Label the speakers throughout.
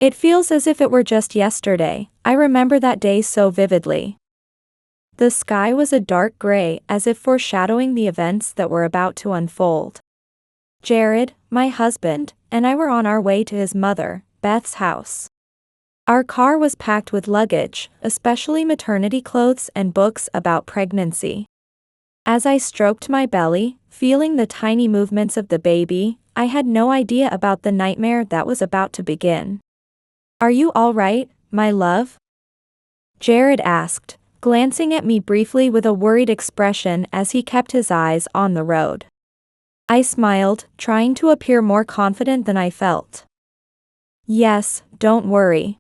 Speaker 1: It feels as if it were just yesterday. I remember that day so vividly. The sky was a dark gray, as if foreshadowing the events that were about to unfold. Jared, my husband, and I were on our way to his mother, Beth's house. Our car was packed with luggage, especially maternity clothes and books about pregnancy. As I stroked my belly, feeling the tiny movements of the baby, I had no idea about the nightmare that was about to begin. "Are you all right, my love?" Jared asked, glancing at me briefly with a worried expression as he kept his eyes on the road. I smiled, trying to appear more confident than I felt. "Yes, don't worry.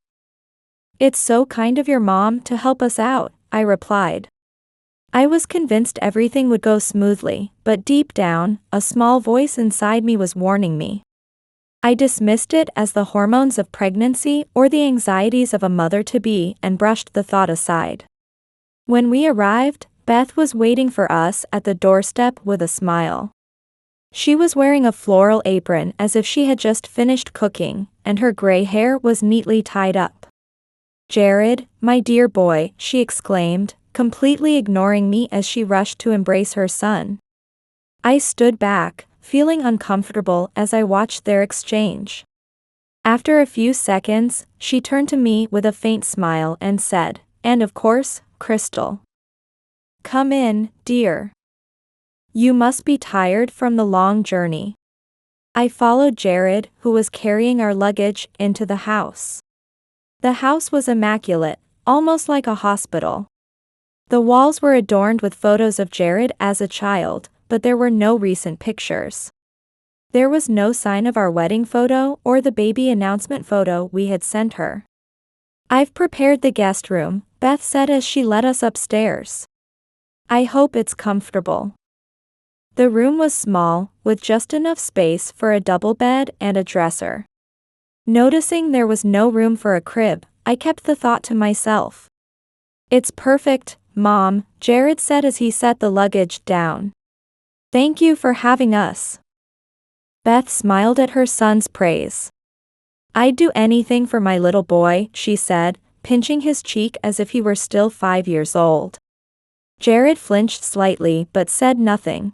Speaker 1: It's so kind of your mom to help us out," I replied. I was convinced everything would go smoothly, but deep down, a small voice inside me was warning me. I dismissed it as the hormones of pregnancy or the anxieties of a mother-to-be and brushed the thought aside. When we arrived, Beth was waiting for us at the doorstep with a smile. She was wearing a floral apron as if she had just finished cooking, and her gray hair was neatly tied up. "Jared, my dear boy," she exclaimed, completely ignoring me as she rushed to embrace her son. I stood back, feeling uncomfortable as I watched their exchange. After a few seconds, she turned to me with a faint smile and said, "And of course, Crystal. Come in, dear. You must be tired from the long journey." I followed Jared, who was carrying our luggage, into the house. The house was immaculate, almost like a hospital. The walls were adorned with photos of Jared as a child, but there were no recent pictures. There was no sign of our wedding photo or the baby announcement photo we had sent her. "I've prepared the guest room," Beth said as she led us upstairs. "I hope it's comfortable." The room was small, with just enough space for a double bed and a dresser. Noticing there was no room for a crib, I kept the thought to myself. "It's perfect, Mom," Jared said as he set the luggage down. "Thank you for having us." Beth smiled at her son's praise. "I'd do anything for my little boy," she said, pinching his cheek as if he were still 5 years old. Jared flinched slightly but said nothing.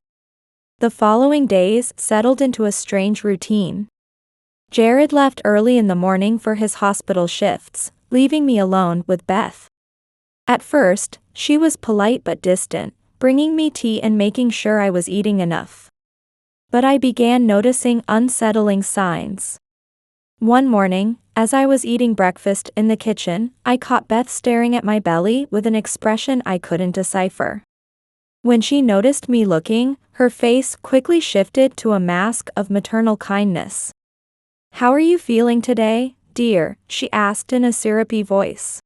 Speaker 1: The following days settled into a strange routine. Jared left early in the morning for his hospital shifts, leaving me alone with Beth. At first, she was polite but distant, bringing me tea and making sure I was eating enough. But I began noticing unsettling signs. One morning, as I was eating breakfast in the kitchen, I caught Beth staring at my belly with an expression I couldn't decipher. When she noticed me looking, her face quickly shifted to a mask of maternal kindness. "How are you feeling today, dear?" she asked in a syrupy voice.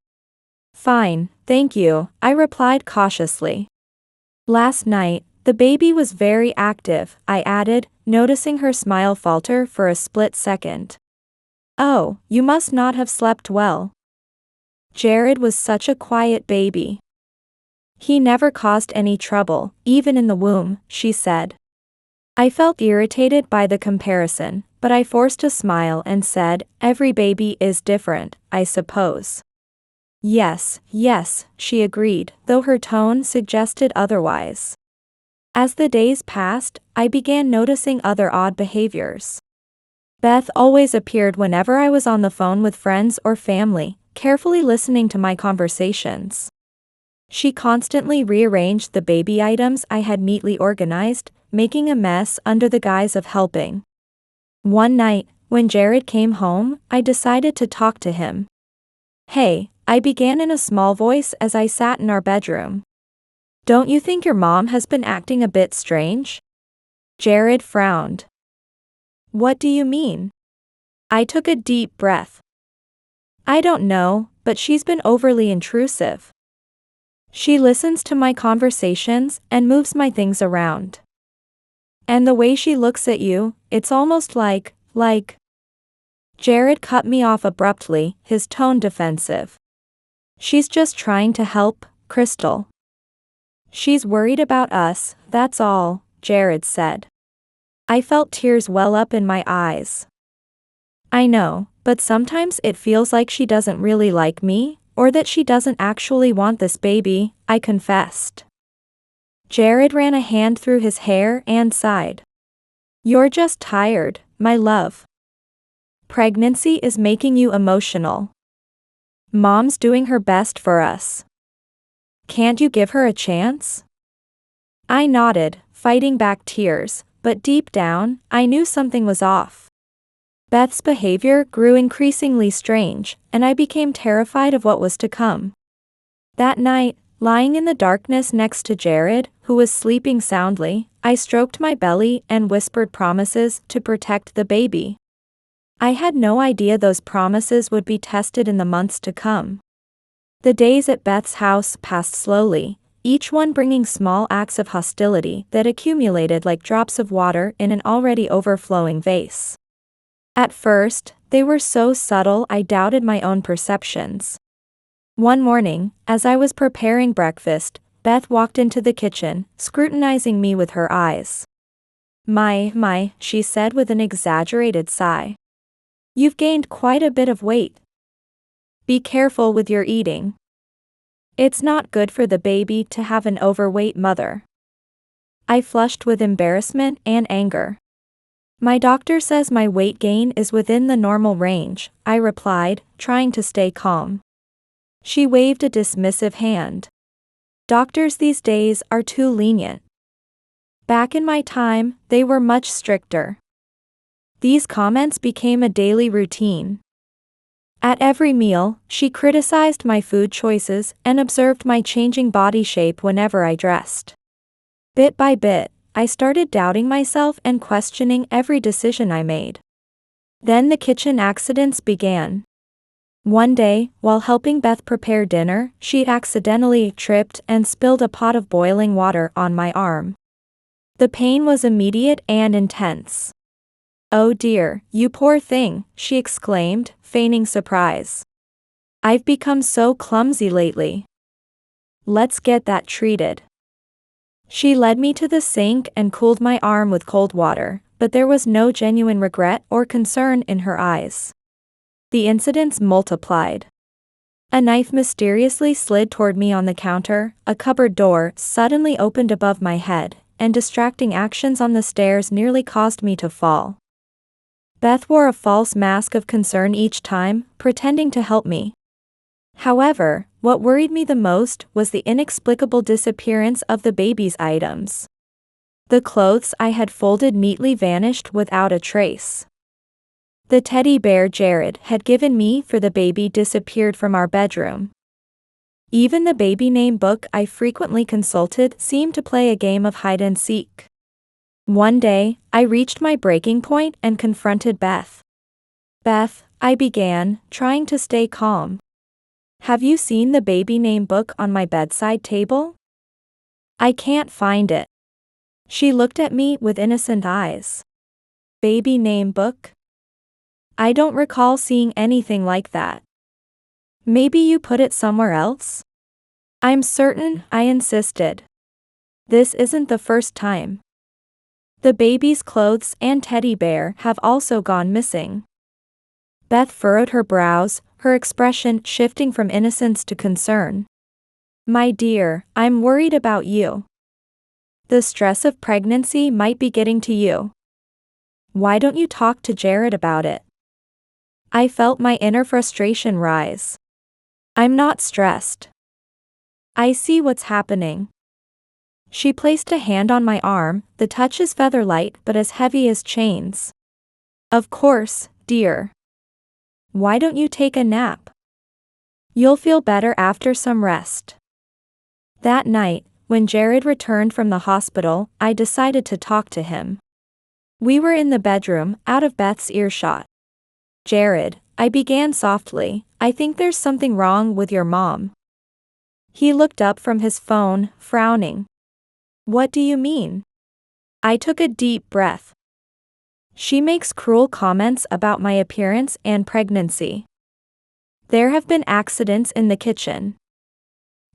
Speaker 1: "Fine, thank you," I replied cautiously. "Last night, the baby was very active," I added, noticing her smile falter for a split second. "Oh, you must not have slept well. Jared was such a quiet baby. He never caused any trouble, even in the womb," she said. I felt irritated by the comparison, but I forced a smile and said, "Every baby is different, I suppose." Yes, she agreed, though her tone suggested otherwise. As the days passed, I began noticing other odd behaviors. Beth always appeared whenever I was on the phone with friends or family, carefully listening to my conversations. She constantly rearranged the baby items I had neatly organized, making a mess under the guise of helping. One night, when Jared came home, I decided to talk to him. "Hey," I began in a small voice as I sat in our bedroom. "Don't you think your mom has been acting a bit strange?" Jared frowned. "What do you mean?" I took a deep breath. "I don't know, but she's been overly intrusive. She listens to my conversations and moves my things around. And the way she looks at you, it's almost like... Jared cut me off abruptly, his tone defensive. "She's just trying to help, Crystal. She's worried about us, that's all," Jared said. I felt tears well up in my eyes. "I know, but but sometimes it feels like she doesn't really like me, or that she doesn't actually want this baby," I confessed. Jared ran a hand through his hair and sighed. "You're just tired, my love. Pregnancy is making you emotional. Mom's doing her best for us. Can't you give her a chance?" I nodded, fighting back tears, but deep down, I knew something was off. Beth's behavior grew increasingly strange, and I became terrified of what was to come. That night, lying in the darkness next to Jared, who was sleeping soundly, I stroked my belly and whispered promises to protect the baby. I had no idea those promises would be tested in the months to come. The days at Beth's house passed slowly, each one bringing small acts of hostility that accumulated like drops of water in an already overflowing vase. At first, they were so subtle I doubted my own perceptions. One morning, as I was preparing breakfast, Beth walked into the kitchen, scrutinizing me with her eyes. My, she said with an exaggerated sigh. "You've gained quite a bit of weight. Be careful with your eating. It's not good for the baby to have an overweight mother." I flushed with embarrassment and anger. "My doctor says my weight gain is within the normal range," I replied, trying to stay calm. She waved a dismissive hand. "Doctors these days are too lenient. Back in my time, they were much stricter." These comments became a daily routine. At every meal, she criticized my food choices and observed my changing body shape whenever I dressed. Bit by bit, I started doubting myself and questioning every decision I made. Then the kitchen accidents began. One day, while helping Beth prepare dinner, she accidentally tripped and spilled a pot of boiling water on my arm. The pain was immediate and intense. "Oh dear, you poor thing," she exclaimed, feigning surprise. "I've become so clumsy lately. Let's get that treated." She led me to the sink and cooled my arm with cold water, but there was no genuine regret or concern in her eyes. The incidents multiplied. A knife mysteriously slid toward me on the counter, a cupboard door suddenly opened above my head, and distracting actions on the stairs nearly caused me to fall. Beth wore a false mask of concern each time, pretending to help me. However, what worried me the most was the inexplicable disappearance of the baby's items. The clothes I had folded neatly vanished without a trace. The teddy bear Jared had given me for the baby disappeared from our bedroom. Even the baby name book I frequently consulted seemed to play a game of hide and seek. One day, I reached my breaking point and confronted Beth. "Beth," I began, trying to stay calm. "Have you seen the baby name book on my bedside table? I can't find it." She looked at me with innocent eyes. "Baby name book? I don't recall seeing anything like that. Maybe you put it somewhere else?" "I'm certain," I insisted. "This isn't the first time. The baby's clothes and teddy bear have also gone missing." Beth furrowed her brows, her expression shifting from innocence to concern. "My dear, I'm worried about you. The stress of pregnancy might be getting to you. Why don't you talk to Jared about it?" I felt my inner frustration rise. "I'm not stressed. I see what's happening." She placed a hand on my arm, the touch is feather-light but as heavy as chains. "Of course, dear. Why don't you take a nap? You'll feel better after some rest." That night, when Jared returned from the hospital, I decided to talk to him. We were in the bedroom, out of Beth's earshot. "Jared," I began softly, "I think there's something wrong with your mom." He looked up from his phone, frowning. "What do you mean?" I took a deep breath. "She makes cruel comments about my appearance and pregnancy. There have been accidents in the kitchen.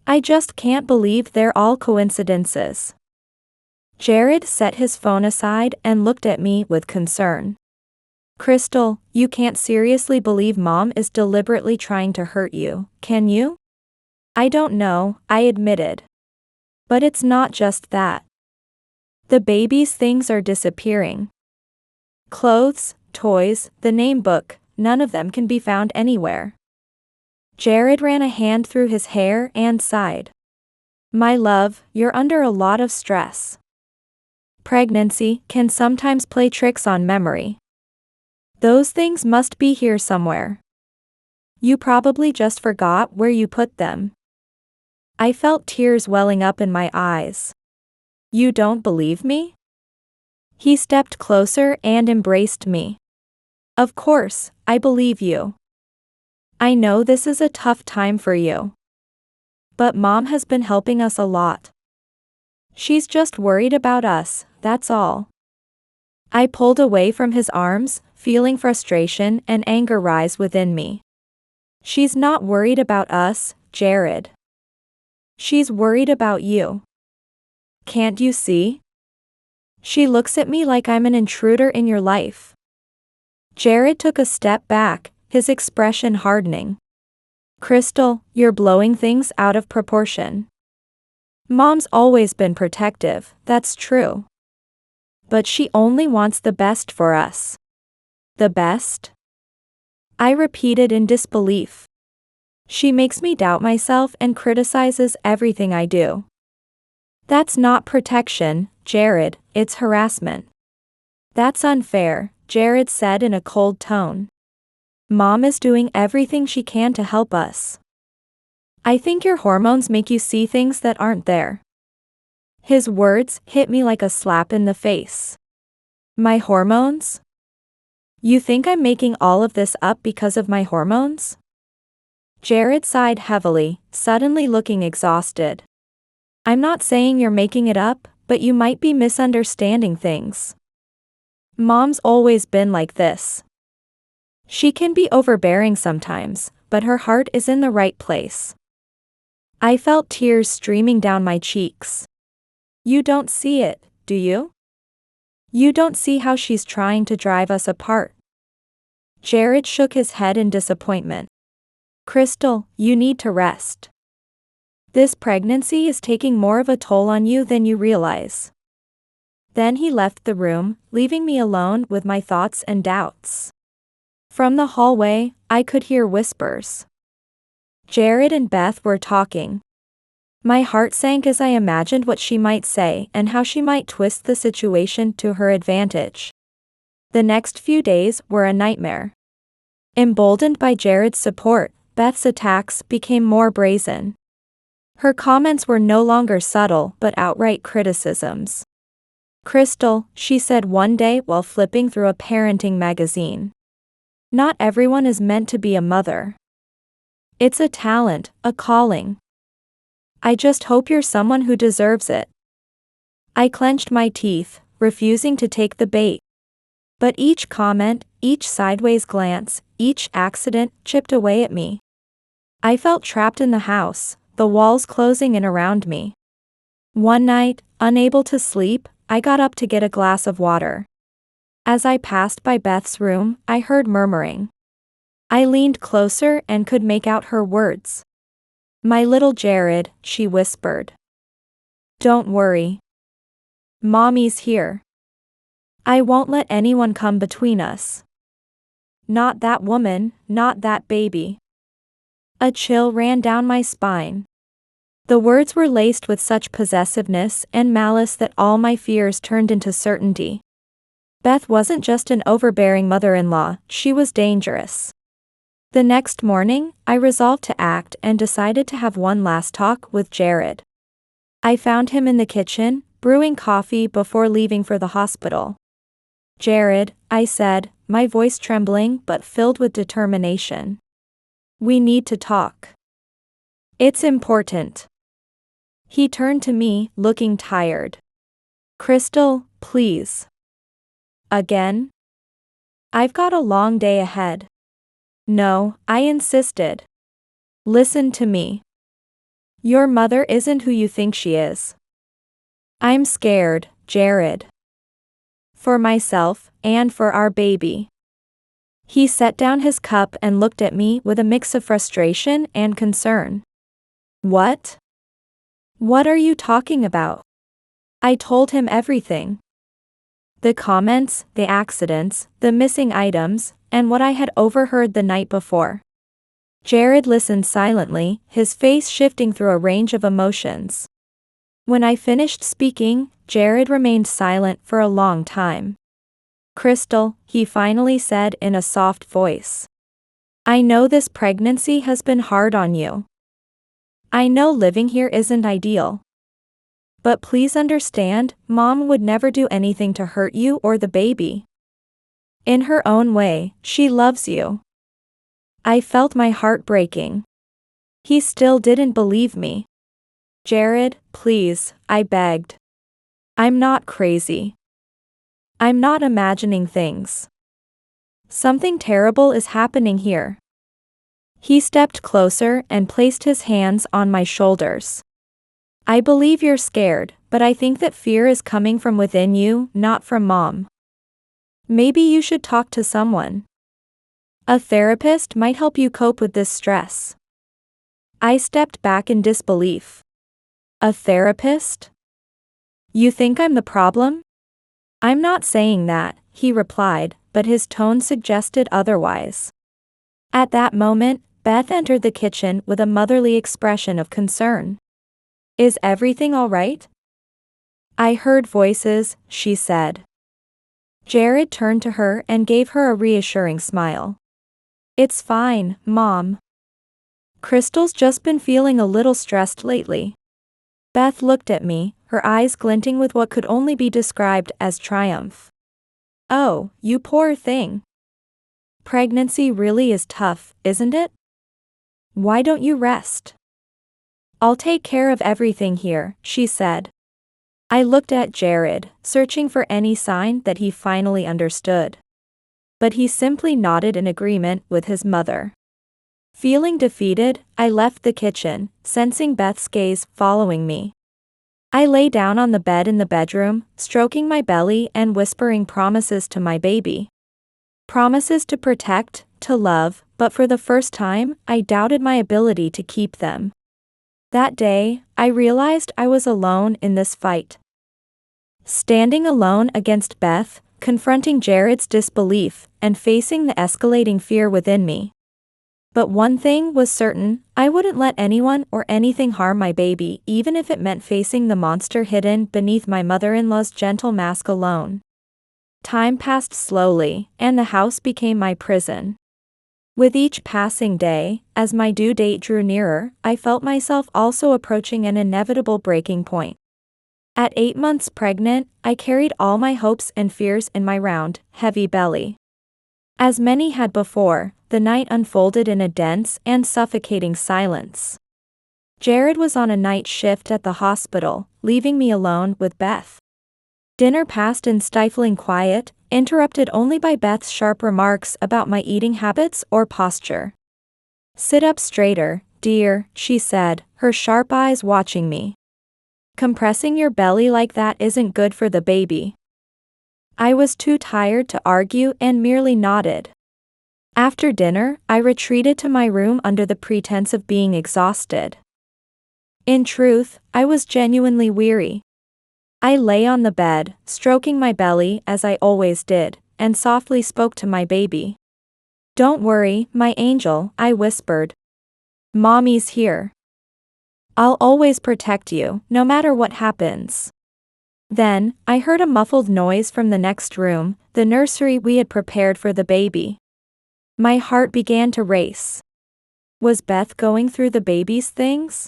Speaker 1: I just can't believe they're all coincidences." Jared set his phone aside and looked at me with concern. Crystal, you can't seriously believe Mom is deliberately trying to hurt you, can you? I don't know, I admitted. But it's not just that. The baby's things are disappearing. Clothes, toys, the name book, none of them can be found anywhere. Jared ran a hand through his hair and sighed. My love, you're under a lot of stress. Pregnancy can sometimes play tricks on memory. Those things must be here somewhere. You probably just forgot where you put them. I felt tears welling up in my eyes. You don't believe me? He stepped closer and embraced me. Of course, I believe you. I know this is a tough time for you. But Mom has been helping us a lot. She's just worried about us, that's all. I pulled away from his arms, feeling frustration and anger rise within me. She's not worried about us, Jared. She's worried about you. Can't you see? She looks at me like I'm an intruder in your life. Jared took a step back, his expression hardening. Crystal, you're blowing things out of proportion. Mom's always been protective, that's true. But she only wants the best for us. The best? I repeated in disbelief. She makes me doubt myself and criticizes everything I do. That's not protection, Jared, it's harassment. That's unfair, Jared said in a cold tone. Mom is doing everything she can to help us. I think your hormones make you see things that aren't there. His words hit me like a slap in the face. My hormones? You think I'm making all of this up because of my hormones? Jared sighed heavily, suddenly looking exhausted. I'm not saying you're making it up, but you might be misunderstanding things. Mom's always been like this. She can be overbearing sometimes, but her heart is in the right place. I felt tears streaming down my cheeks. You don't see it, do you? You don't see how she's trying to drive us apart. Jared shook his head in disappointment. Crystal, you need to rest. This pregnancy is taking more of a toll on you than you realize. Then he left the room, leaving me alone with my thoughts and doubts. From the hallway, I could hear whispers. Jared and Beth were talking. My heart sank as I imagined what she might say and how she might twist the situation to her advantage. The next few days were a nightmare. Emboldened by Jared's support, Beth's attacks became more brazen. Her comments were no longer subtle but outright criticisms. Crystal, she said one day while flipping through a parenting magazine. Not everyone is meant to be a mother. It's a talent, a calling. I just hope you're someone who deserves it. I clenched my teeth, refusing to take the bait. But each comment, each sideways glance, each accident chipped away at me. I felt trapped in the house, the walls closing in around me. One night, unable to sleep, I got up to get a glass of water. As I passed by Beth's room, I heard murmuring. I leaned closer and could make out her words. My little Jared, she whispered. Don't worry. Mommy's here. I won't let anyone come between us. Not that woman, not that baby. A chill ran down my spine. The words were laced with such possessiveness and malice that all my fears turned into certainty. Beth wasn't just an overbearing mother-in-law, she was dangerous. The next morning, I resolved to act and decided to have one last talk with Jared. I found him in the kitchen, brewing coffee before leaving for the hospital. Jared, I said, my voice trembling but filled with determination. We need to talk. It's important. He turned to me, looking tired. Crystal, please. Again? I've got a long day ahead. No, I insisted. Listen to me. Your mother isn't who you think she is. I'm scared, Jared. For myself, and for our baby. He set down his cup and looked at me with a mix of frustration and concern. What? What are you talking about? I told him everything. The comments, the accidents, the missing items, and what I had overheard the night before. Jared listened silently, his face shifting through a range of emotions. When I finished speaking, Jared remained silent for a long time. Crystal, he finally said in a soft voice. I know this pregnancy has been hard on you. I know living here isn't ideal. But please understand, Mom would never do anything to hurt you or the baby. In her own way, she loves you. I felt my heart breaking. He still didn't believe me. Jared, please, I begged. I'm not crazy. I'm not imagining things. Something terrible is happening here. He stepped closer and placed his hands on my shoulders. I believe you're scared, but I think that fear is coming from within you, not from Mom. Maybe you should talk to someone. A therapist might help you cope with this stress. I stepped back in disbelief. A therapist? You think I'm the problem? I'm not saying that, he replied, but his tone suggested otherwise. At that moment, Beth entered the kitchen with a motherly expression of concern. Is everything all right? I heard voices, she said. Jared turned to her and gave her a reassuring smile. It's fine, Mom. Crystal's just been feeling a little stressed lately. Beth looked at me, her eyes glinting with what could only be described as triumph. Oh, you poor thing. Pregnancy really is tough, isn't it? Why don't you rest? I'll take care of everything here, she said. I looked at Jared, searching for any sign that he finally understood. But he simply nodded in agreement with his mother. Feeling defeated, I left the kitchen, sensing Beth's gaze following me. I lay down on the bed in the bedroom, stroking my belly and whispering promises to my baby. Promises to protect, to love, but for the first time, I doubted my ability to keep them. That day, I realized I was alone in this fight. Standing alone against Beth, confronting Jared's disbelief, and facing the escalating fear within me. But one thing was certain, I wouldn't let anyone or anything harm my baby, even if it meant facing the monster hidden beneath my mother-in-law's gentle mask alone. Time passed slowly, and the house became my prison. With each passing day, as my due date drew nearer, I felt myself also approaching an inevitable breaking point. At 8 months pregnant, I carried all my hopes and fears in my round, heavy belly. As many had before, the night unfolded in a dense and suffocating silence. Jared was on a night shift at the hospital, leaving me alone with Beth. Dinner passed in stifling quiet, interrupted only by Beth's sharp remarks about my eating habits or posture. Sit up straighter, dear, she said, her sharp eyes watching me. Compressing your belly like that isn't good for the baby. I was too tired to argue and merely nodded. After dinner, I retreated to my room under the pretense of being exhausted. In truth, I was genuinely weary. I lay on the bed, stroking my belly as I always did, and softly spoke to my baby. Don't worry, my angel, I whispered. Mommy's here. I'll always protect you, no matter what happens. Then, I heard a muffled noise from the next room, the nursery we had prepared for the baby. My heart began to race. Was Beth going through the baby's things?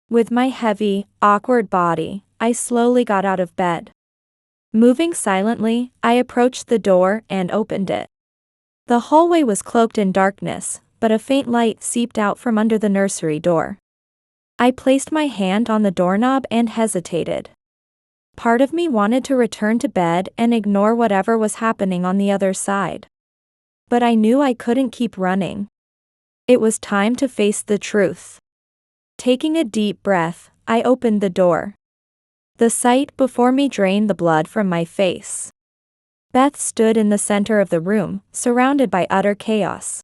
Speaker 1: With my heavy, awkward body, I slowly got out of bed. Moving silently, I approached the door and opened it. The hallway was cloaked in darkness, but a faint light seeped out from under the nursery door. I placed my hand on the doorknob and hesitated. Part of me wanted to return to bed and ignore whatever was happening on the other side. But I knew I couldn't keep running. It was time to face the truth. Taking a deep breath, I opened the door. The sight before me drained the blood from my face. Beth stood in the center of the room, surrounded by utter chaos.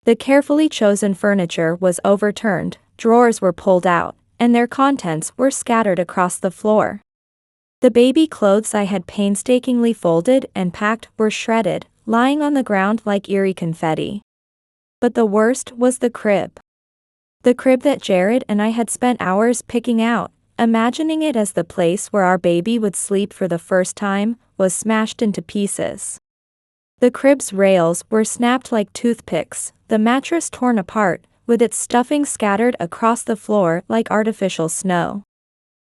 Speaker 1: The carefully chosen furniture was overturned, drawers were pulled out, and their contents were scattered across the floor. The baby clothes I had painstakingly folded and packed were shredded, lying on the ground like eerie confetti. But the worst was the crib. The crib that Jared and I had spent hours picking out, imagining it as the place where our baby would sleep for the first time, was smashed into pieces. The crib's rails were snapped like toothpicks, the mattress torn apart, with its stuffing scattered across the floor like artificial snow.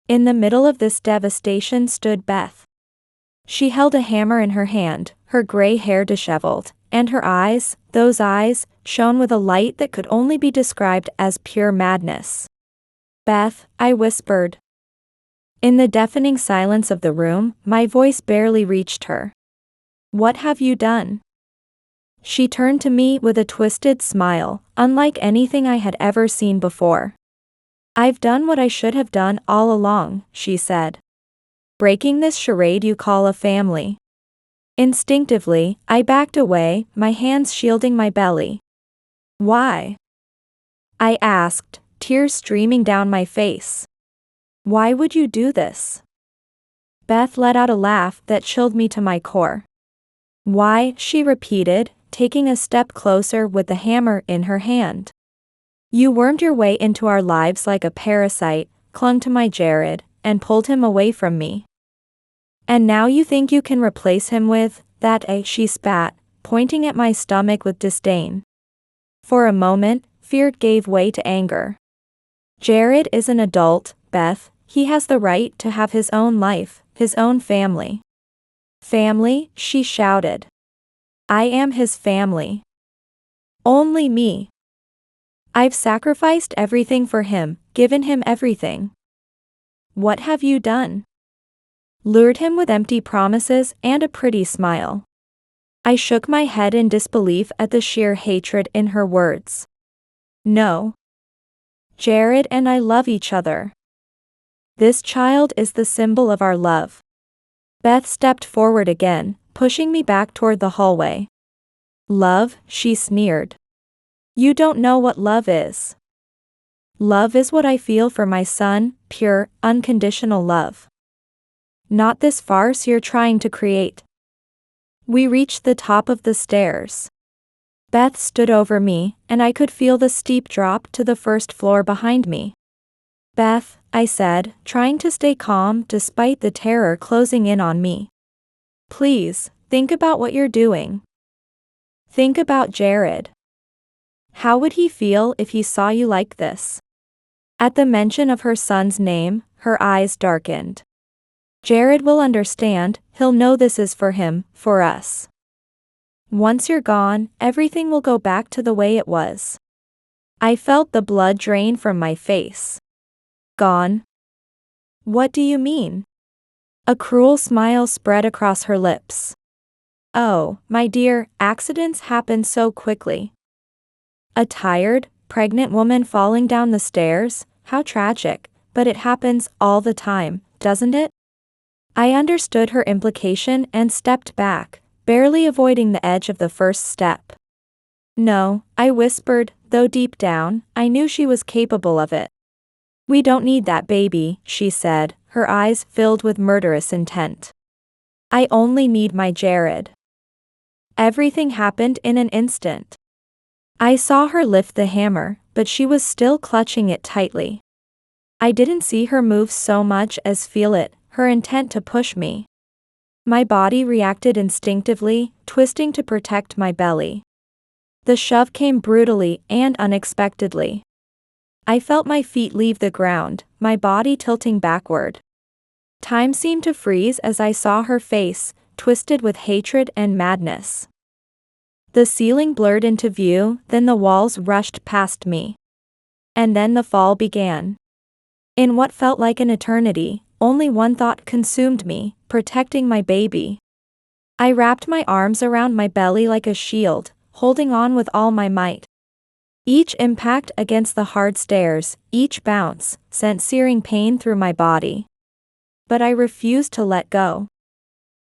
Speaker 1: In the middle of this devastation stood Beth. She held a hammer in her hand, her gray hair disheveled, and her eyes, those eyes, shone with a light that could only be described as pure madness. "Beth," I whispered. In the deafening silence of the room, my voice barely reached her. "What have you done?" She turned to me with a twisted smile, unlike anything I had ever seen before. "I've done what I should have done all along," she said. "Breaking this charade you call a family." Instinctively, I backed away, my hands shielding my belly. "Why?" I asked, tears streaming down my face. "Why would you do this?" Beth let out a laugh that chilled me to my core. "Why?" she repeated, taking a step closer with the hammer in her hand. "You wormed your way into our lives like a parasite, clung to my Jared, and pulled him away from me. And now you think you can replace him with that?" She spat, pointing at my stomach with disdain. For a moment, fear gave way to anger. "Jared is an adult, Beth. He has the right to have his own life, his own family." "Family?" she shouted. "I am his family. Only me. I've sacrificed everything for him, given him everything." "What have you done?" "Lured him with empty promises and a pretty smile." I shook my head in disbelief at the sheer hatred in her words. "No. Jared and I love each other. This child is the symbol of our love." Beth stepped forward again, pushing me back toward the hallway. "Love?" she sneered. "You don't know what love is. Love is what I feel for my son, pure, unconditional love. Not this farce you're trying to create." We reached the top of the stairs. Beth stood over me, and I could feel the steep drop to the first floor behind me. "Beth," I said, trying to stay calm despite the terror closing in on me. "Please, think about what you're doing. Think about Jared. How would he feel if he saw you like this?" At the mention of her son's name, her eyes darkened. "Jared will understand, he'll know this is for him, for us. Once you're gone, everything will go back to the way it was." I felt the blood drain from my face. "Gone? What do you mean?" A cruel smile spread across her lips. "Oh, my dear, accidents happen so quickly. A tired, pregnant woman falling down the stairs, how tragic, but it happens all the time, doesn't it?" I understood her implication and stepped back, barely avoiding the edge of the first step. "No," I whispered, though deep down, I knew she was capable of it. "We don't need that baby," she said, her eyes filled with murderous intent. "I only need my Jared." Everything happened in an instant. I saw her lift the hammer, but she was still clutching it tightly. I didn't see her move so much as feel it, her intent to push me. My body reacted instinctively, twisting to protect my belly. The shove came brutally and unexpectedly. I felt my feet leave the ground, my body tilting backward. Time seemed to freeze as I saw her face, twisted with hatred and madness. The ceiling blurred into view, then the walls rushed past me. And then the fall began. In what felt like an eternity, only one thought consumed me, protecting my baby. I wrapped my arms around my belly like a shield, holding on with all my might. Each impact against the hard stairs, each bounce, sent searing pain through my body. But I refused to let go.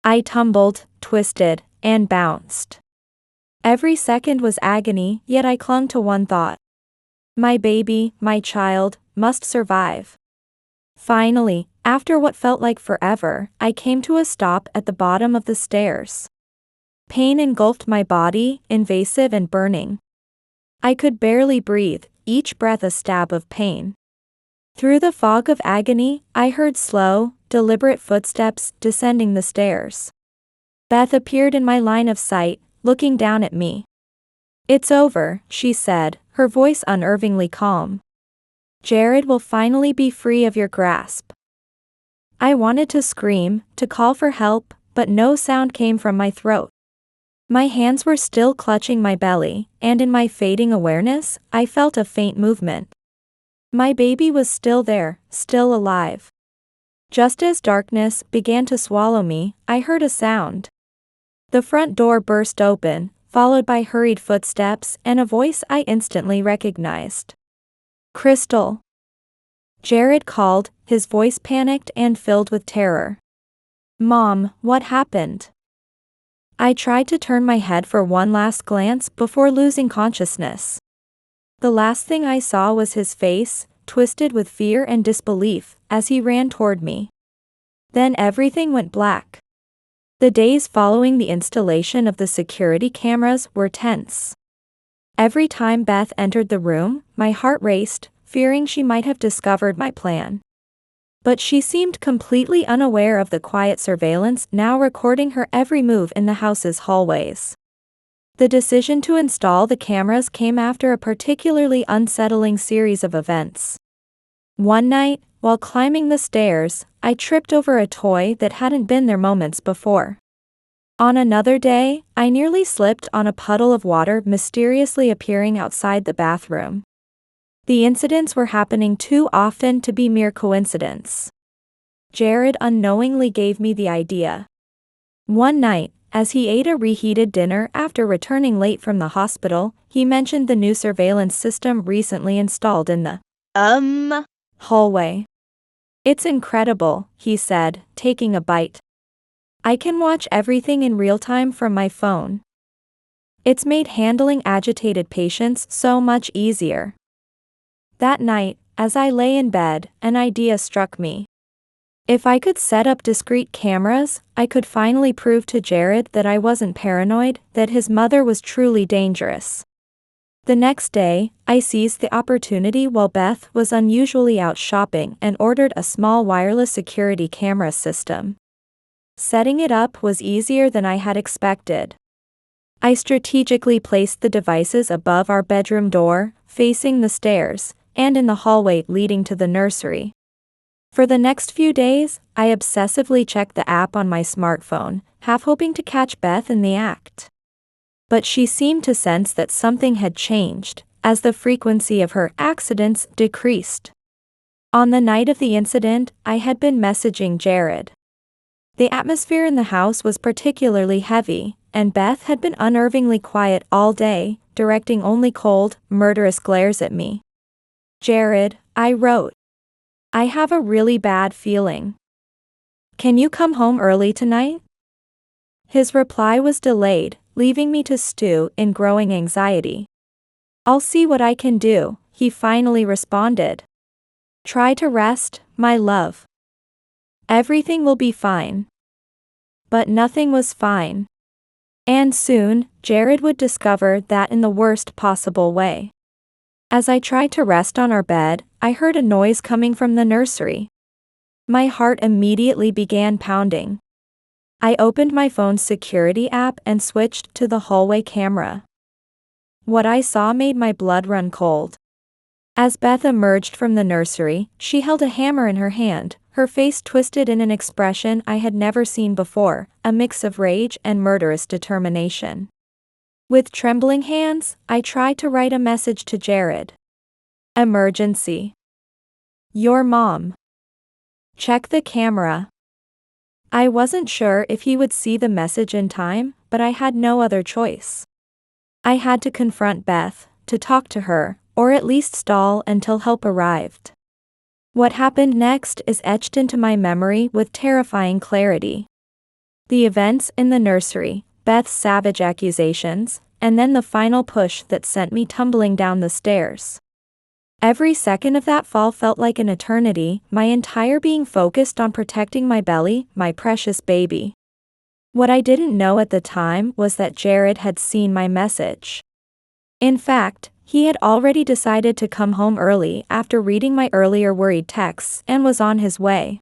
Speaker 1: I tumbled, twisted, and bounced. Every second was agony, yet I clung to one thought. My baby, my child, must survive. Finally, after what felt like forever, I came to a stop at the bottom of the stairs. Pain engulfed my body, invasive and burning. I could barely breathe, each breath a stab of pain. Through the fog of agony, I heard slow, deliberate footsteps descending the stairs. Beth appeared in my line of sight, looking down at me. "It's over," she said, her voice unnervingly calm. "Jared will finally be free of your grasp." I wanted to scream, to call for help, but no sound came from my throat. My hands were still clutching my belly, and in my fading awareness, I felt a faint movement. My baby was still there, still alive. Just as darkness began to swallow me, I heard a sound. The front door burst open, followed by hurried footsteps and a voice I instantly recognized. "Crystal." Jared called, his voice panicked and filled with terror. "Mom, what happened?" I tried to turn my head for one last glance before losing consciousness. The last thing I saw was his face, twisted with fear and disbelief, as he ran toward me. Then everything went black. The days following the installation of the security cameras were tense. Every time Beth entered the room, my heart raced, fearing she might have discovered my plan. But she seemed completely unaware of the quiet surveillance now recording her every move in the house's hallways. The decision to install the cameras came after a particularly unsettling series of events. One night, while climbing the stairs, I tripped over a toy that hadn't been there moments before. On another day, I nearly slipped on a puddle of water mysteriously appearing outside the bathroom. The incidents were happening too often to be mere coincidence. Jared unknowingly gave me the idea. One night, as he ate a reheated dinner after returning late from the hospital, he mentioned the new surveillance system recently installed in the hallway. "It's incredible," he said, taking a bite. "I can watch everything in real time from my phone. It's made handling agitated patients so much easier." That night, as I lay in bed, an idea struck me. If I could set up discrete cameras, I could finally prove to Jared that I wasn't paranoid, that his mother was truly dangerous. The next day, I seized the opportunity while Beth was unusually out shopping and ordered a small wireless security camera system. Setting it up was easier than I had expected. I strategically placed the devices above our bedroom door, facing the stairs, and in the hallway leading to the nursery. For the next few days, I obsessively checked the app on my smartphone, half hoping to catch Beth in the act. But she seemed to sense that something had changed, as the frequency of her accidents decreased. On the night of the incident, I had been messaging Jared. The atmosphere in the house was particularly heavy, and Beth had been unnervingly quiet all day, directing only cold, murderous glares at me. "Jared," I wrote. "I have a really bad feeling. Can you come home early tonight?" His reply was delayed, leaving me to stew in growing anxiety. "I'll see what I can do," he finally responded. "Try to rest, my love. Everything will be fine." But nothing was fine. And soon, Jared would discover that in the worst possible way. As I tried to rest on our bed, I heard a noise coming from the nursery. My heart immediately began pounding. I opened my phone's security app and switched to the hallway camera. What I saw made my blood run cold. As Beth emerged from the nursery, she held a hammer in her hand, her face twisted in an expression I had never seen before, a mix of rage and murderous determination. With trembling hands, I tried to write a message to Jared. "Emergency. Your mom. Check the camera." I wasn't sure if he would see the message in time, but I had no other choice. I had to confront Beth, to talk to her, or at least stall until help arrived. What happened next is etched into my memory with terrifying clarity. The events in the nursery, Beth's savage accusations, and then the final push that sent me tumbling down the stairs. Every second of that fall felt like an eternity, my entire being focused on protecting my belly, my precious baby. What I didn't know at the time was that Jared had seen my message. In fact, he had already decided to come home early after reading my earlier worried texts and was on his way.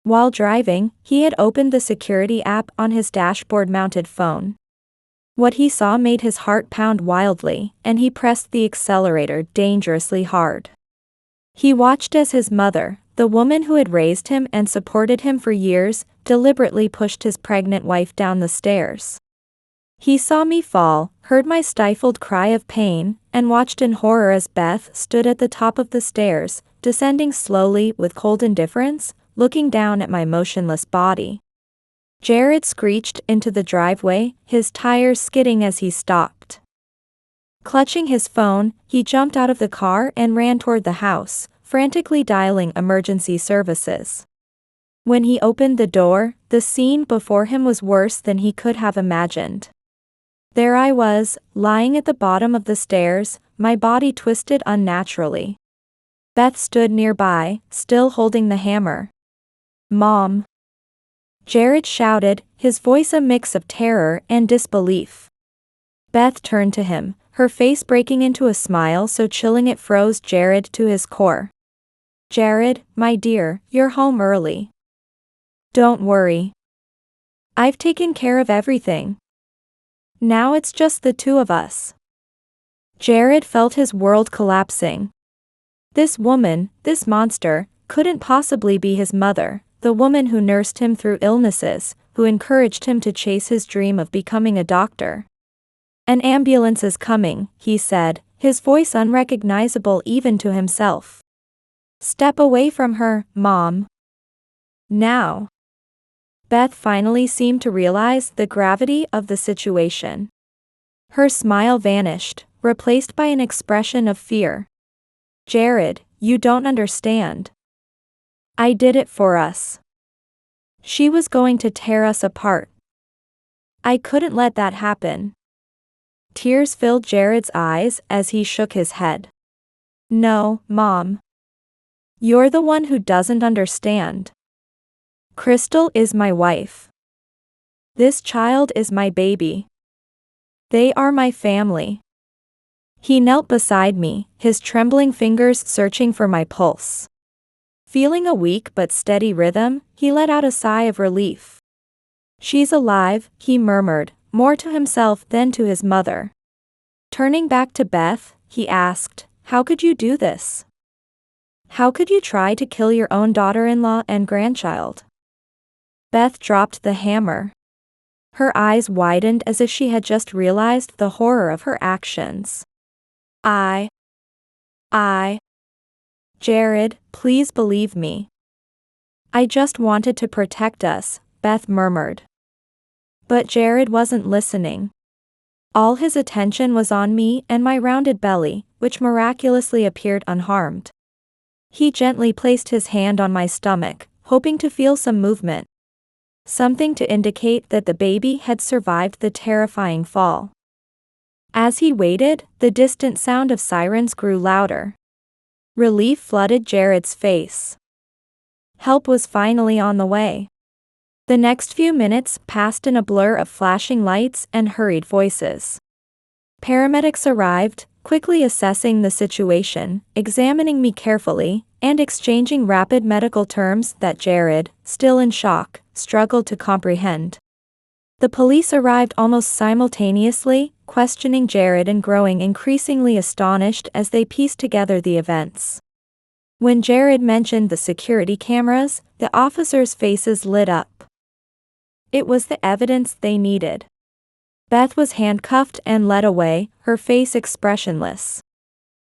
Speaker 1: While driving, he had opened the security app on his dashboard-mounted phone. What he saw made his heart pound wildly, and he pressed the accelerator dangerously hard. He watched as his mother, the woman who had raised him and supported him for years, deliberately pushed his pregnant wife down the stairs. He saw me fall, heard my stifled cry of pain, and watched in horror as Beth stood at the top of the stairs, descending slowly with cold indifference, looking down at my motionless body. Jared screeched into the driveway, his tires skidding as he stopped. Clutching his phone, he jumped out of the car and ran toward the house, frantically dialing emergency services. When he opened the door, the scene before him was worse than he could have imagined. There I was, lying at the bottom of the stairs, my body twisted unnaturally. Beth stood nearby, still holding the hammer. "Mom!" Jared shouted, his voice a mix of terror and disbelief. Beth turned to him, her face breaking into a smile so chilling it froze Jared to his core. "Jared, my dear, you're home early. Don't worry. I've taken care of everything. Now it's just the two of us." Jared felt his world collapsing. This woman, this monster, couldn't possibly be his mother, the woman who nursed him through illnesses, who encouraged him to chase his dream of becoming a doctor. "An ambulance is coming," he said, his voice unrecognizable even to himself. "Step away from her, Mom. Now." Beth finally seemed to realize the gravity of the situation. Her smile vanished, replaced by an expression of fear. "Jared, you don't understand. I did it for us. She was going to tear us apart. I couldn't let that happen." Tears filled Jared's eyes as he shook his head. "No, Mom. You're the one who doesn't understand. Crystal is my wife. This child is my baby. They are my family." He knelt beside me, his trembling fingers searching for my pulse. Feeling a weak but steady rhythm, he let out a sigh of relief. "She's alive," he murmured, more to himself than to his mother. Turning back to Beth, he asked, "How could you do this? How could you try to kill your own daughter-in-law and grandchild?" Beth dropped the hammer. Her eyes widened as if she had just realized the horror of her actions. I. Jared, please believe me. I just wanted to protect us," Beth murmured. But Jared wasn't listening. All his attention was on me and my rounded belly, which miraculously appeared unharmed. He gently placed his hand on my stomach, hoping to feel some movement. Something to indicate that the baby had survived the terrifying fall. As he waited, the distant sound of sirens grew louder. Relief flooded Jared's face. Help was finally on the way. The next few minutes passed in a blur of flashing lights and hurried voices. Paramedics arrived, quickly assessing the situation, examining me carefully, and exchanging rapid medical terms that Jared, still in shock, struggled to comprehend. The police arrived almost simultaneously, questioning Jared and growing increasingly astonished as they pieced together the events. When Jared mentioned the security cameras, the officers' faces lit up. It was the evidence they needed. Beth was handcuffed and led away, her face expressionless.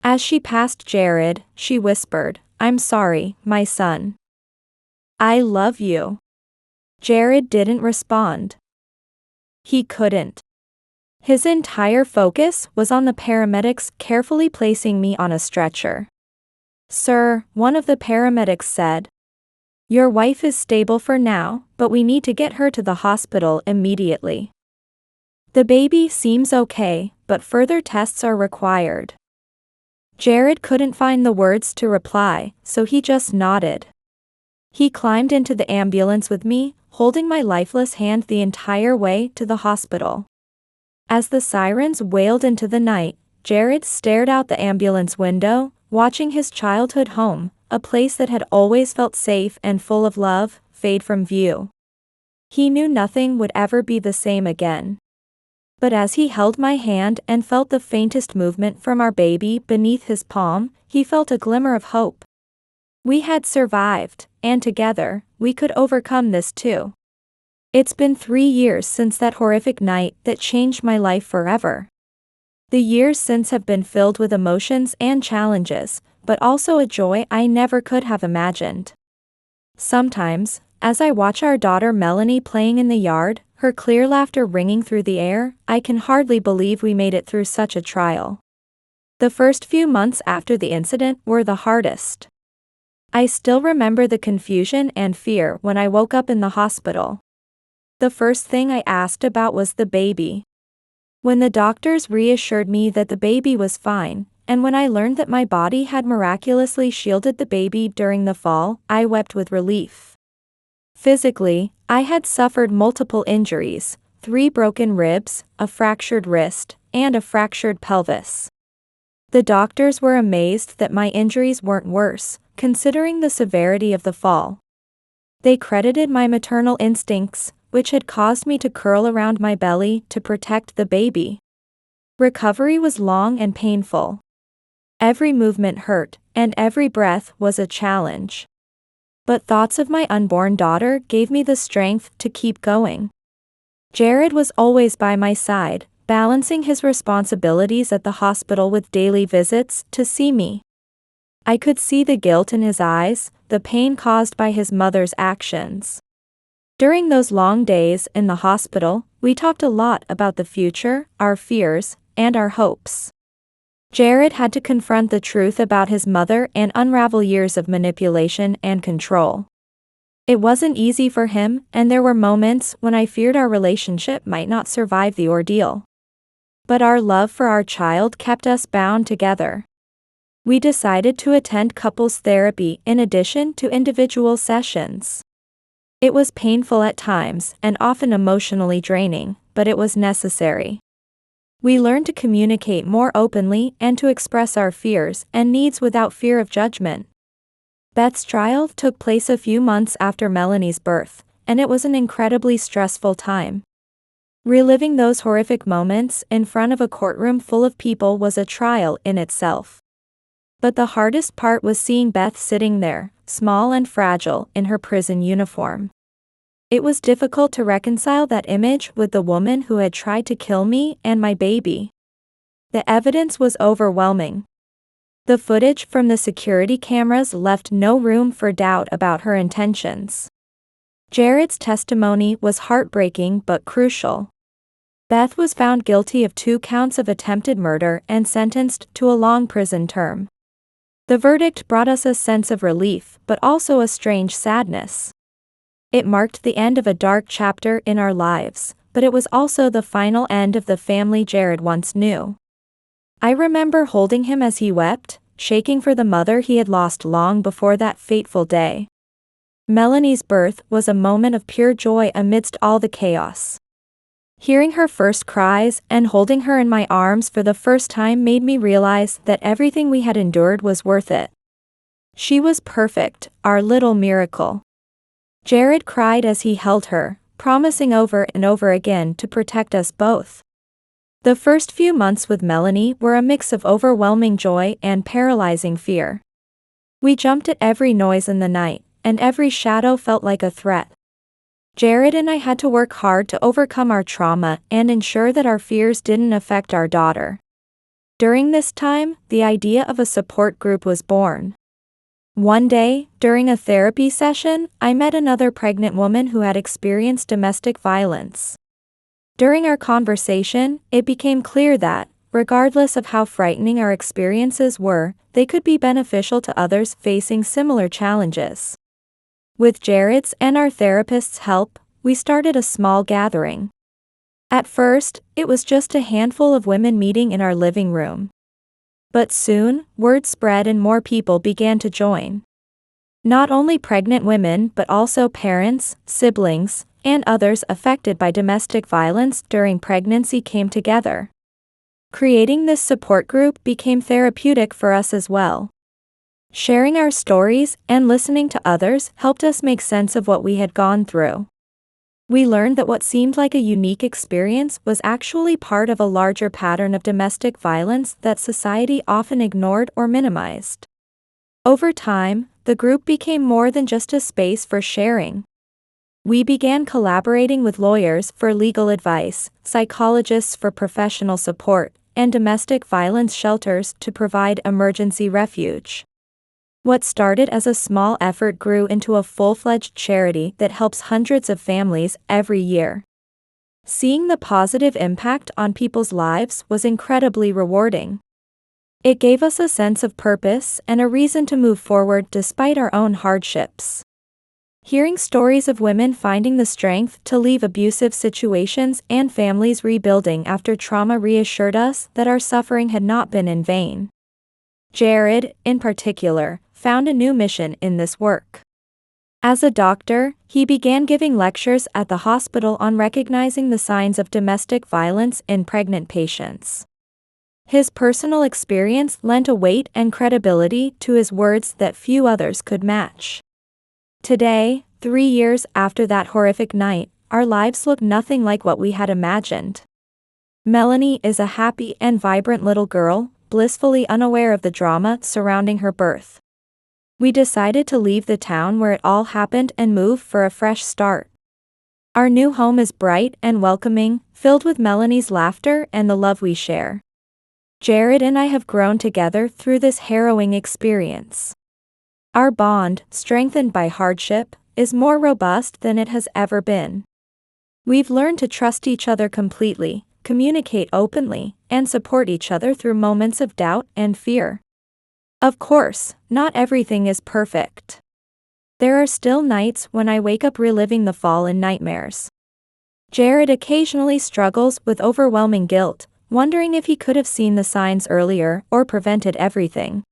Speaker 1: As she passed Jared, she whispered, "I'm sorry, my son. I love you." Jared didn't respond. He couldn't. His entire focus was on the paramedics carefully placing me on a stretcher. "Sir," one of the paramedics said. Your wife is stable for now, but we need to get her to the hospital immediately. The baby seems okay, but further tests are required. Jared couldn't find the words to reply, so he just nodded. He climbed into the ambulance with me, holding my lifeless hand the entire way to the hospital. As the sirens wailed into the night, Jared stared out the ambulance window, watching his childhood home, a place that had always felt safe and full of love, fade from view. He knew nothing would ever be the same again. But as he held my hand and felt the faintest movement from our baby beneath his palm, he felt a glimmer of hope. We had survived, and together, we could overcome this too. It's been 3 years since that horrific night that changed my life forever. The years since have been filled with emotions and challenges, but also a joy I never could have imagined. Sometimes, as I watch our daughter Melanie playing in the yard, her clear laughter ringing through the air, I can hardly believe we made it through such a trial. The first few months after the incident were the hardest. I still remember the confusion and fear when I woke up in the hospital. The first thing I asked about was the baby. When the doctors reassured me that the baby was fine, and when I learned that my body had miraculously shielded the baby during the fall, I wept with relief. Physically, I had suffered multiple injuries, 3 broken ribs, a fractured wrist, and a fractured pelvis. The doctors were amazed that my injuries weren't worse, considering the severity of the fall. They credited my maternal instincts, which had caused me to curl around my belly to protect the baby. Recovery was long and painful. Every movement hurt, and every breath was a challenge. But thoughts of my unborn daughter gave me the strength to keep going. Jared was always by my side, balancing his responsibilities at the hospital with daily visits to see me. I could see the guilt in his eyes, the pain caused by his mother's actions. During those long days in the hospital, we talked a lot about the future, our fears, and our hopes. Jared had to confront the truth about his mother and unravel years of manipulation and control. It wasn't easy for him, and there were moments when I feared our relationship might not survive the ordeal. But our love for our child kept us bound together. We decided to attend couples therapy in addition to individual sessions. It was painful at times and often emotionally draining, but it was necessary. We learned to communicate more openly and to express our fears and needs without fear of judgment. Beth's trial took place a few months after Melanie's birth, and it was an incredibly stressful time. Reliving those horrific moments in front of a courtroom full of people was a trial in itself. But the hardest part was seeing Beth sitting there, small and fragile, in her prison uniform. It was difficult to reconcile that image with the woman who had tried to kill me and my baby. The evidence was overwhelming. The footage from the security cameras left no room for doubt about her intentions. Jared's testimony was heartbreaking but crucial. Beth was found guilty of 2 counts of attempted murder and sentenced to a long prison term. The verdict brought us a sense of relief, but also a strange sadness. It marked the end of a dark chapter in our lives, but it was also the final end of the family Jared once knew. I remember holding him as he wept, shaking for the mother he had lost long before that fateful day. Melanie's birth was a moment of pure joy amidst all the chaos. Hearing her first cries and holding her in my arms for the first time made me realize that everything we had endured was worth it. She was perfect, our little miracle. Jared cried as he held her, promising over and over again to protect us both. The first few months with Melanie were a mix of overwhelming joy and paralyzing fear. We jumped at every noise in the night, and every shadow felt like a threat. Jared and I had to work hard to overcome our trauma and ensure that our fears didn't affect our daughter. During this time, the idea of a support group was born. One day, during a therapy session, I met another pregnant woman who had experienced domestic violence. During our conversation, it became clear that, regardless of how frightening our experiences were, they could be beneficial to others facing similar challenges. With Jared's and our therapist's help, we started a small gathering. At first, it was just a handful of women meeting in our living room. But soon, word spread and more people began to join. Not only pregnant women but also parents, siblings, and others affected by domestic violence during pregnancy came together. Creating this support group became therapeutic for us as well. Sharing our stories and listening to others helped us make sense of what we had gone through. We learned that what seemed like a unique experience was actually part of a larger pattern of domestic violence that society often ignored or minimized. Over time, the group became more than just a space for sharing. We began collaborating with lawyers for legal advice, psychologists for professional support, and domestic violence shelters to provide emergency refuge. What started as a small effort grew into a full-fledged charity that helps hundreds of families every year. Seeing the positive impact on people's lives was incredibly rewarding. It gave us a sense of purpose and a reason to move forward despite our own hardships. Hearing stories of women finding the strength to leave abusive situations and families rebuilding after trauma reassured us that our suffering had not been in vain. Jared, in particular, found a new mission in this work. As a doctor, he began giving lectures at the hospital on recognizing the signs of domestic violence in pregnant patients. His personal experience lent a weight and credibility to his words that few others could match. Today, 3 years after that horrific night, our lives look nothing like what we had imagined. Melanie is a happy and vibrant little girl, blissfully unaware of the drama surrounding her birth. We decided to leave the town where it all happened and move for a fresh start. Our new home is bright and welcoming, filled with Melanie's laughter and the love we share. Jared and I have grown together through this harrowing experience. Our bond, strengthened by hardship, is more robust than it has ever been. We've learned to trust each other completely, communicate openly, and support each other through moments of doubt and fear. Of course, not everything is perfect. There are still nights when I wake up reliving the fall in nightmares. Jared occasionally struggles with overwhelming guilt, wondering if he could have seen the signs earlier or prevented everything.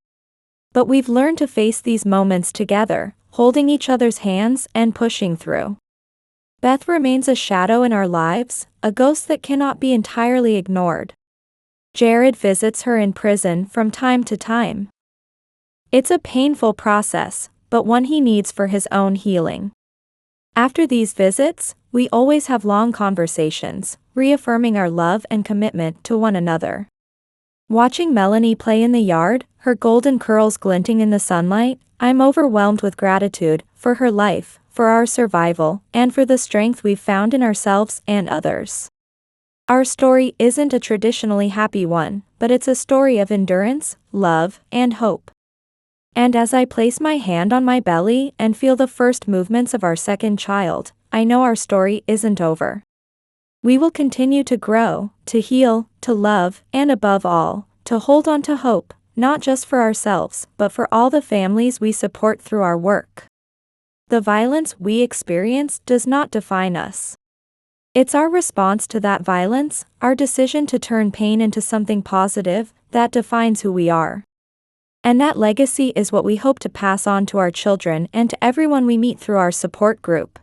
Speaker 1: But we've learned to face these moments together, holding each other's hands and pushing through. Beth remains a shadow in our lives, a ghost that cannot be entirely ignored. Jared visits her in prison from time to time. It's a painful process, but one he needs for his own healing. After these visits, we always have long conversations, reaffirming our love and commitment to one another. Watching Melanie play in the yard, her golden curls glinting in the sunlight, I'm overwhelmed with gratitude for her life, for our survival, and for the strength we've found in ourselves and others. Our story isn't a traditionally happy one, but it's a story of endurance, love, and hope. And as I place my hand on my belly and feel the first movements of our second child, I know our story isn't over. We will continue to grow, to heal, to love, and above all, to hold on to hope, not just for ourselves, but for all the families we support through our work. The violence we experience does not define us. It's our response to that violence, our decision to turn pain into something positive, that defines who we are. And that legacy is what we hope to pass on to our children and to everyone we meet through our support group.